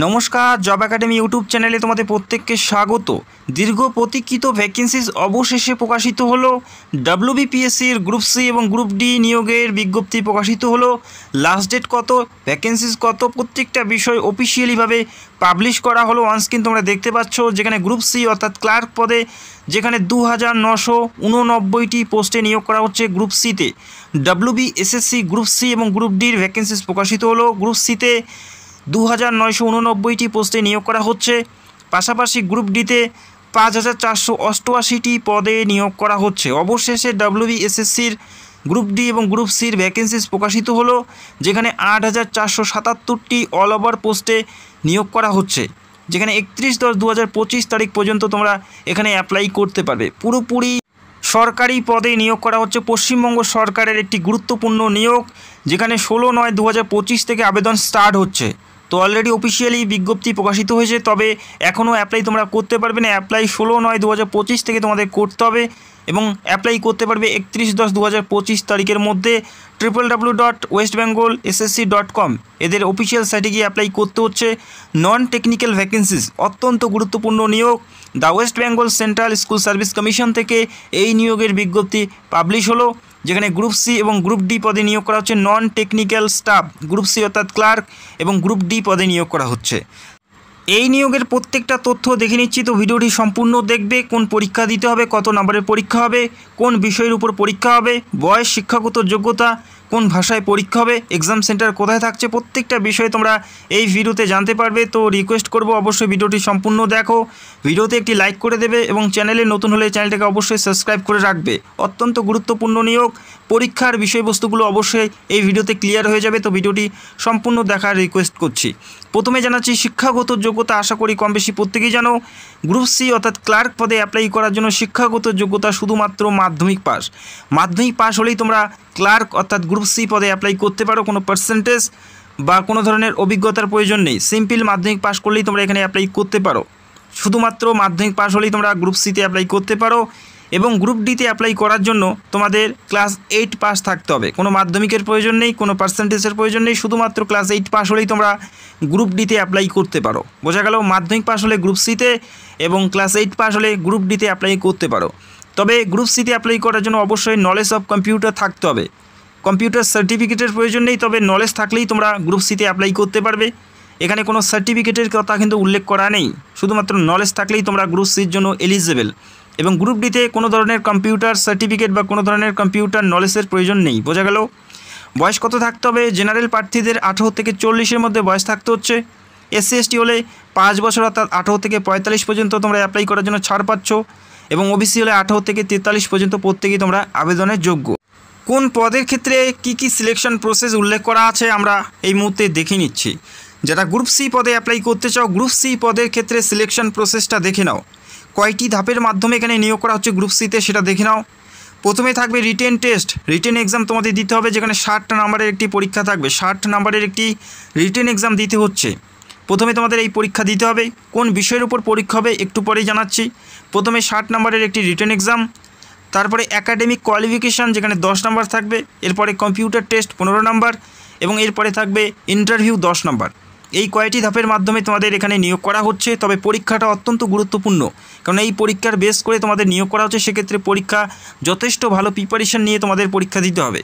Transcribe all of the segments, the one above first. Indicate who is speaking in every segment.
Speaker 1: নমস্কার, job academy YouTube চ্যানেলে তোমাদের প্রত্যেককে স্বাগত। দীর্ঘ প্রতীক্ষিত ভ্যাকেন্সিস অবশেষে প্রকাশিত হলো। ডাব্লিউবিপিএসসির গ্রুপ সি এবং গ্রুপ ডি নিয়োগের বিজ্ঞপ্তি প্রকাশিত হলো। লাস্ট ডেট কত, ভ্যাকেন্সিস কত, প্রত্যেকটা বিষয় অফিসিয়ালিভাবে পাবলিশ করা হলো। অনস্ক্রিন তোমরা দেখতে পাচ্ছ, যেখানে গ্রুপ সি অর্থাৎ ক্লার্ক পদে যেখানে 2989টি পোস্টে নিয়োগ করা হচ্ছে গ্রুপ সিতে। ডাব্লিউবিএসএসসি গ্রুপ সি এবং গ্রুপ ডির ভ্যাকেন্সিস প্রকাশিত হলো। গ্রুপ সিতে 2989টি পোস্টে নিয়োগ করা হচ্ছে। পাশাপাশি গ্রুপ ডিতে 5488টি পদে নিয়োগ করা হচ্ছে। অবশেষে ডাব্লিউবিএসএসসির গ্রুপ ডি এবং গ্রুপ সির ভ্যাকেন্সিস প্রকাশিত হলো, যেখানে 8477টি অল ওভার পোস্টে নিয়োগ করা হচ্ছে, যেখানে 31/10/2025 তারিখ পর্যন্ত তোমরা এখানে অ্যাপ্লাই করতে পারবে। পুরোপুরি সরকারি পদে নিয়োগ করা হচ্ছে। পশ্চিমবঙ্গ সরকারের একটি গুরুত্বপূর্ণ নিয়োগ, যেখানে 16/9/2025 থেকে আবেদন স্টার্ট হচ্ছে। তো অলরেডি অফিসিয়ালি বিজ্ঞপ্তি প্রকাশিত হয়েছে, তবে এখনও অ্যাপ্লাই তোমরা করতে পারবে না। অ্যাপ্লাই 16/9/2025 থেকে তোমাদের করতে হবে এবং অ্যাপ্লাই করতে পারবে 31/10/2025 তারিখের মধ্যে। www.westbengalssc.com এদের অফিসিয়াল সাইটে গিয়ে অ্যাপ্লাই করতে হচ্ছে। নন টেকনিক্যাল ভ্যাকেন্সিস অত্যন্ত গুরুত্বপূর্ণ নিয়োগ। The West Bengal Central School Service Commission থেকে এই নিয়োগের বিজ্ঞপ্তি পাবলিশ হলো, যেখানে গ্রুপ সি এবং গ্রুপ ডি পদে নিয়োগ করা হচ্ছে non technical staff. Group C অর্থাৎ ক্লার্ক এবং গ্রুপ ডি পদে নিয়োগ করা হচ্ছে। এই নিয়োগের প্রত্যেকটা তথ্য দেখে নিচ্ছি, তো ভিডিওটি সম্পূর্ণ দেখবে। কোন পরীক্ষা দিতে হবে, কত নম্বরের পরীক্ষা হবে, কোন বিষয়ের উপর পরীক্ষা হবে, বয়স, শিক্ষাগত যোগ্যতা, কোন ভাষায় পরীক্ষা হবে, এক্সাম সেন্টার কোথায় থাকছে, প্রত্যেকটা বিষয় তোমরা এই ভিডিওতে জানতে পারবে। তো রিকোয়েস্ট করব অবশ্যই ভিডিওটি সম্পূর্ণ দেখো। ভিডিওতে একটি লাইক করে দেবে এবং চ্যানেলে নতুন হলে চ্যানেলটাকে অবশ্যই সাবস্ক্রাইব করে রাখবে। অত্যন্ত গুরুত্বপূর্ণ নিয়োগ, পরীক্ষার বিষয়বস্তুগুলো অবশ্যই এই ভিডিওতে ক্লিয়ার হয়ে যাবে। তো ভিডিওটি সম্পূর্ণ দেখার রিকোয়েস্ট করছি। প্রথমে জানাচ্ছি শিক্ষাগত যোগ্যতা, আশা করি কম বেশি প্রত্যেকেই জানো। গ্রুপ সি অর্থাৎ ক্লার্ক পদে অ্যাপ্লাই করার জন্য শিক্ষাগত যোগ্যতা শুধুমাত্র মাধ্যমিক পাস। মাধ্যমিক পাস হলেই তোমরা ক্লার্ক অর্থাৎ গ্রুপ সি পদে অ্যাপ্লাই করতে পারো। কোনো পার্সেন্টেজ বা কোনো ধরনের অভিজ্ঞতার প্রয়োজন নেই। সিম্পল মাধ্যমিক পাস করলেই তোমরা এখানে অ্যাপ্লাই করতে পারো। শুধুমাত্র মাধ্যমিক পাস হলেই তোমরা গ্রুপ সিতে অ্যাপ্লাই করতে পারো। এবং গ্রুপ ডিতে অ্যাপ্লাই করার জন্য তোমাদের ক্লাস 8 পাস থাকতে হবে। কোনো মাধ্যমিকের প্রয়োজন নেই, কোনো পার্সেন্টেজের প্রয়োজন নেই, শুধুমাত্র ক্লাস 8 পাস হলেই তোমরা গ্রুপ ডিতে অ্যাপ্লাই করতে পারো। বোঝা গেল? মাধ্যমিক পাস হলে গ্রুপ সিতে এবং ক্লাস 8 পাস হলে গ্রুপ ডিতে অ্যাপ্লাই করতে পারো। তবে গ্রুপ সিতে অ্যাপ্লাই করার জন্য অবশ্যই নলেজ অফ কম্পিউটার থাকতে হবে। কম্পিউটার সার্টিফিকেটের প্রয়োজন নেই, তবে নলেজ থাকলেই তোমরা গ্রুপ সিতে অ্যাপ্লাই করতে পারবে। এখানে কোনো সার্টিফিকেটের কথা কিন্তু উল্লেখ করা নেই, শুধুমাত্র নলেজ থাকলেই তোমরা গ্রুপ সির জন্য এলিজিবল। এবং গ্রুপ ডিতে কোনো ধরনের কম্পিউটার সার্টিফিকেট বা কোনো ধরনের কম্পিউটার নলেজের প্রয়োজন নেই। বোঝা গেল? বয়স কত থাকতে হবে? জেনারেল প্রার্থীদের 18 থেকে 40-এর মধ্যে বয়স থাকতে হচ্ছে। এসসি এসটি হলে 5 বছর অর্থাৎ 18 থেকে 45 পর্যন্ত তোমরা অ্যাপ্লাই করার জন্য ছাড় পাচ্ছ। এবং ওবিসি হলে 18 থেকে 43 পর্যন্ত প্রত্যেকেই তোমরা আবেদনের যোগ্য। কোন পদের ক্ষেত্রে কি সিলেকশন প্রসেস উল্লেখ করা আছে আমরা এই মুহূর্তে দেখে নিচ্ছি। যারা গ্রুপ সি পদে অ্যাপ্লাই করতে চাও, গ্রুপ সি পদের ক্ষেত্রে সিলেকশন প্রসেসটা দেখে নাও। কয়টি ধাপের মাধ্যমে এখানে নিয়োগ করা হচ্ছে গ্রুপ সিতে সেটা দেখে নাও। প্রথমে থাকবে রিটেন টেস্ট। রিটেন এক্সাম তোমাদের দিতে হবে, যেখানে 60 নাম্বারের একটি পরীক্ষা থাকবে। 60 নাম্বারের একটি রিটেন এক্সাম দিতে হচ্ছে। প্রথমে তোমাদের এই পরীক্ষা দিতে হবে। কোন বিষয়ের উপর পরীক্ষা হবে একটু পরেই জানাচ্ছি। প্রথমে 60 নাম্বারের একটি রিটেন এক্সাম, তারপরে একাডেমিক কোয়ালিফিকেশান যেখানে 10 নাম্বার থাকবে, এরপরে কম্পিউটার টেস্ট 15 নাম্বার এবং এরপরে থাকবে ইন্টারভিউ 10 নাম্বার। এই কয়টি ধাপের মাধ্যমে তোমাদের এখানে নিয়োগ করা হচ্ছে। তবে পরীক্ষাটা অত্যন্ত গুরুত্বপূর্ণ, কারণ এই পরীক্ষার বেস করে তোমাদের নিয়োগ করা হচ্ছে। সেক্ষেত্রে পরীক্ষা যথেষ্ট ভালো প্রিপারেশন নিয়ে তোমাদের পরীক্ষা দিতে হবে।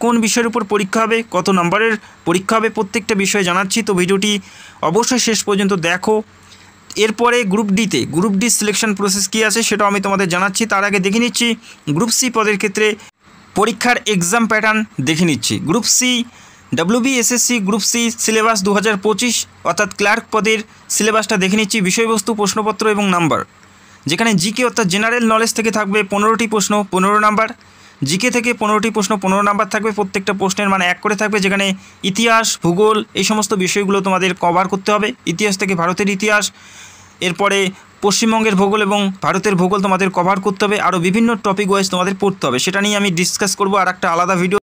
Speaker 1: কোন বিষয়ের উপর পরীক্ষা হবে, কত নম্বরের পরীক্ষা হবে, প্রত্যেকটা বিষয়ে জানাচ্ছি। তো ভিডিওটি অবশ্যই শেষ পর্যন্ত দেখো। এরপরে গ্রুপ ডি সিলেকশন প্রসেস কী আছে সেটাও আমি তোমাদের জানাচ্ছি। তার আগে দেখে নিচ্ছি গ্রুপ সি পদের ক্ষেত্রে পরীক্ষার এক্সাম প্যাটার্ন দেখে নিচ্ছি। Group C WBSSC group C syllabus 2025 অর্থাৎ ক্লার্ক পদের সিলেবাসটা দেখে নিচ্ছি। বিষয়বস্তু, প্রশ্নপত্র এবং নাম্বার, যেখানে জিকে অর্থাৎ জেনারেল নলেজ থেকে থাকবে 15টি প্রশ্ন 15 নাম্বার। জিকে থেকে 15টি প্রশ্ন 15 নাম্বার থাকবে। প্রত্যেকটা প্রশ্নের মানে 1 করে থাকবে, যেখানে ইতিহাস, ভূগোল এই সমস্ত বিষয়গুলো তোমাদের কভার করতে হবে। ইতিহাস থেকে ভারতের ইতিহাস, এরপরে পশ্চিমবঙ্গের ভূগোল এবং ভারতের ভূগোল তোমাদের কভার করতে হবে। আরও বিভিন্ন টপিক ওয়াইজ তোমাদের পড়তে হবে, সেটা নিয়ে আমি ডিসকাস করবো আর একটা আলাদা ভিডিও।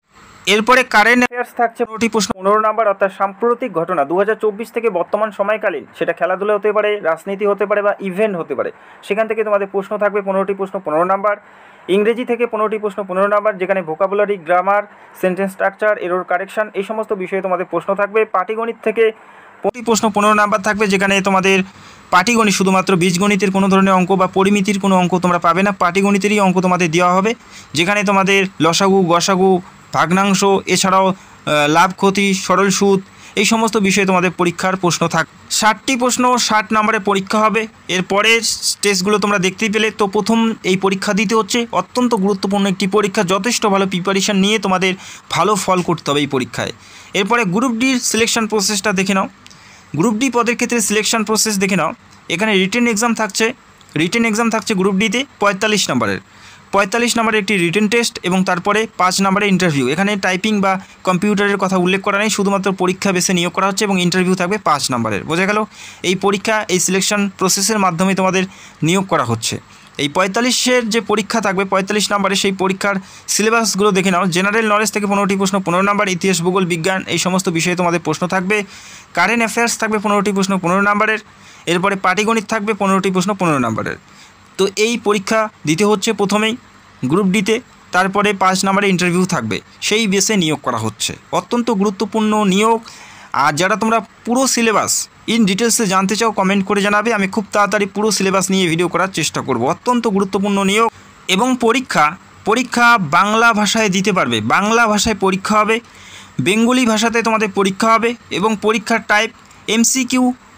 Speaker 1: এরপরে কারেন্ট অ্যাফেয়ার্স থাকছে 15টি প্রশ্ন 15 নাম্বার, অর্থাৎ সাম্প্রতিক ঘটনা 2024 থেকে বর্তমান সময়কালীন, সেটা খেলাধুলা হতে পারে, রাজনীতি হতে পারে বা ইভেন্ট হতে পারে। সেখান থেকে তোমাদের প্রশ্ন থাকবে 15টি প্রশ্ন 15 নাম্বার। ইংরেজি থেকে 15টি প্রশ্ন 15 নাম্বার, যেখানে vocabulary, grammar, sentence structure, error correction এই সমস্ত বিষয়ে তোমাদের প্রশ্ন থাকবে। পাটিগণিত থেকে প্রশ্ন 15 নাম্বার থাকবে, যেখানে তোমাদের পাটিগণিত, শুধুমাত্র বীজগণিতের কোনো ধরনের অঙ্ক বা পরিমিতির কোনো অঙ্ক তোমরা পাবে না, পাটিগণিতেরই অঙ্ক তোমাদের দেওয়া হবে, যেখানে তোমাদের লসাগু, গসাগু, ভাগ্নাংশ, এছাড়াও লাভ ক্ষতি, সরল সুদ, এই সমস্ত বিষয়ে তোমাদের পরীক্ষার প্রশ্ন থাকবে। 60টি প্রশ্ন 60 নম্বরের পরীক্ষা হবে। এরপরের টেস্টগুলো তোমরা দেখতেই পেলে। তো প্রথম এই পরীক্ষা দিতে হচ্ছে, অত্যন্ত গুরুত্বপূর্ণ একটি পরীক্ষা, যথেষ্ট ভালো প্রিপারেশান নিয়ে তোমাদের ভালো ফল করতে হবে এই পরীক্ষায়। এরপরে গ্রুপ ডির সিলেকশন প্রসেসটা দেখে নাও। গ্রুপ ডি পদের ক্ষেত্রে সিলেকশন প্রসেস দেখে নাও। এখানে রিটেন এক্সাম থাকছে গ্রুপ ডিতে 45 নম্বরের 45 নম্বরের একটি রিটেন টেস্ট এবং তারপরে 5 নম্বরের ইন্টারভিউ। এখানে টাইপিং বা কম্পিউটারের কথা উল্লেখ করা নেই, শুধুমাত্র পরীক্ষা বেসে নিয়োগ করা হচ্ছে এবং ইন্টারভিউ থাকবে 5 নম্বরের। বোঝা গেল? এই পরীক্ষা, এই সিলেকশন প্রসেসের মাধ্যমে তোমাদের নিয়োগ করা হচ্ছে। এই 45-এর যে পরীক্ষা থাকবে 45 নম্বরের, সেই পরীক্ষার সিলেবাসগুলো দেখে নাও। জেনারেল নলেজ থেকে 15টি প্রশ্ন 15 নম্বর, ইতিহাস, ভূগোল, বিজ্ঞান, এই সমস্ত বিষয়ে তোমাদের প্রশ্ন থাকবে। কারেন্ট অ্যাফেয়ার্স থাকবে 15টি প্রশ্ন 15 নম্বরের। এরপরে পাটিগণিত থাকবে 15টি প্রশ্ন 15 নম্বরের। তো এই পরীক্ষা দিতে হচ্ছে প্রথমেই গ্রুপ ডিতে, তারপরে 5 নম্বরে ইন্টারভিউ থাকবে, সেই বেসে নিয়োগ করা হচ্ছে। অত্যন্ত গুরুত্বপূর্ণ নিয়োগ। আর যারা তোমরা পুরো সিলেবাস ইন ডিটেলসে জানতে চাও, কমেন্ট করে জানাবে, আমি খুব তাড়াতাড়ি পুরো সিলেবাস নিয়ে ভিডিও করার চেষ্টা করব। অত্যন্ত গুরুত্বপূর্ণ নিয়োগ এবং পরীক্ষা বাংলা ভাষায় দিতে পারবে, বাংলা ভাষায় পরীক্ষা হবে, বেঙ্গলি ভাষাতে তোমাদের পরীক্ষা হবে এবং পরীক্ষার টাইপ MCQ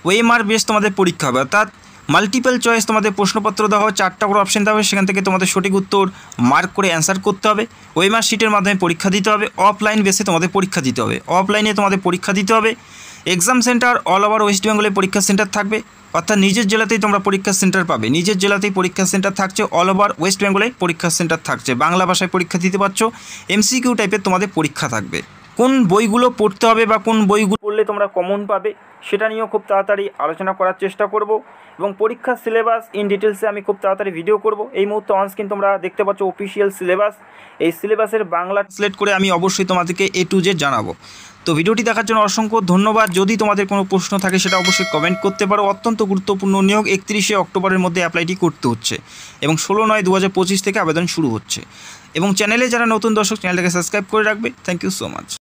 Speaker 1: ওএমআর বেস তোমাদের পরীক্ষা হবে, অর্থাৎ মাল্টিপল চয়েস তোমাদের প্রশ্নপত্র দেওয়া হবে, 4টা করে অপশন দেওয়া হবে, সেখান থেকে তোমাদের সঠিক উত্তর মার্ক করে অ্যান্সার করতে হবে। ওএমআর শিটের মাধ্যমে পরীক্ষা দিতে হবে, অফলাইন বেসে তোমাদের পরীক্ষা দিতে হবে, অফলাইনে তোমাদের পরীক্ষা দিতে হবে। Exam centre all over West বেঙ্গলে পরীক্ষা সেন্টার থাকবে, অর্থাৎ নিজের জেলাতেই তোমরা পরীক্ষা সেন্টার পাবে, নিজের জেলাতেই পরীক্ষা সেন্টার থাকছে, অল ওভার ওয়েস্ট বেঙ্গলে পরীক্ষা সেন্টার থাকছে। বাংলা ভাষায় পরীক্ষা দিতে পারছো, MCQ টাইপের তোমাদের পরীক্ষা থাকবে। কোন বইগুলো পড়তে হবে বা কোন বইগুলো পড়লে তোমরা কমন পাবে, সেটা নিয়েও খুব তাড়াতাড়ি আলোচনা করার চেষ্টা করব এবং পরীক্ষার সিলেবাস ইন ডিটেলসে আমি খুব তাড়াতাড়ি ভিডিও করব। এই মুহূর্তে অনস্ক্রিন তোমরা দেখতে পাচ্ছ অফিসিয়াল সিলেবাস, এই সিলেবাসের বাংলা ট্রান্সলেট করে আমি অবশ্যই তোমাদেরকে A to Z জানাবো। তো ভিডিওটি দেখার জন্য অসংখ্য ধন্যবাদ। যদি তোমাদের কোনো প্রশ্ন থাকে সেটা অবশ্যই কমেন্ট করতে পারো। অত্যন্ত গুরুত্বপূর্ণ নিয়োগ, 31শে অক্টোবরের মধ্যে অ্যাপ্লাইটি করতে হচ্ছে এবং 16/9/2025 থেকে আবেদন শুরু হচ্ছে। এবং চ্যানেলে যারা নতুন দর্শক, চ্যানেলটাকে সাবস্ক্রাইব করে রাখবে। Thank you so much.